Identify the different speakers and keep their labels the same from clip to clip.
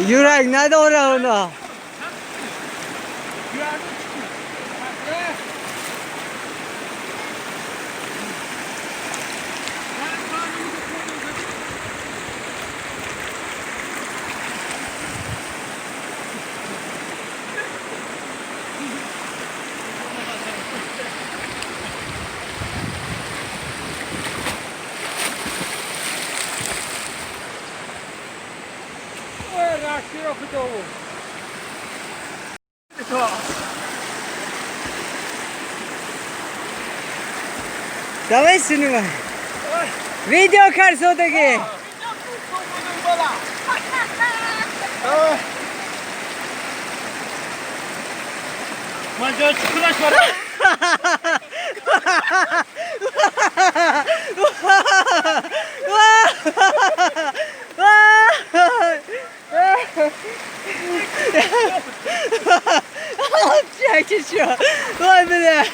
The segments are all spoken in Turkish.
Speaker 1: Yürek ne de oraya. Давай снимай. Видео кар все-таки.
Speaker 2: Manca çıkılaş var.
Speaker 1: Çek şu. Vay be.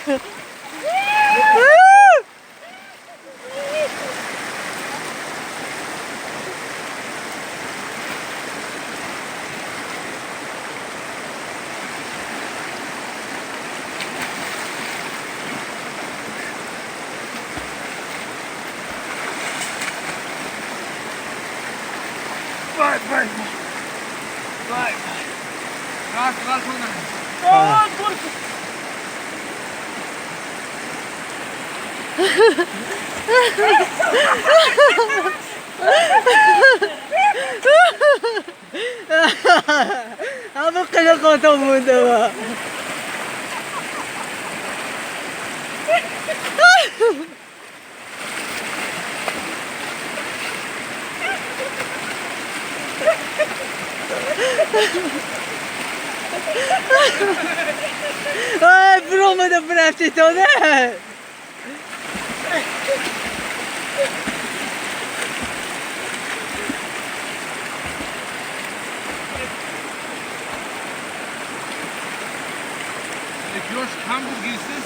Speaker 2: Vay vay. Vay. Rahat rahat oyna. Aa dur.
Speaker 1: Ama kaya kota mundo. Ay, broma da bıraktı onu.
Speaker 2: Jos Hamburg ist es.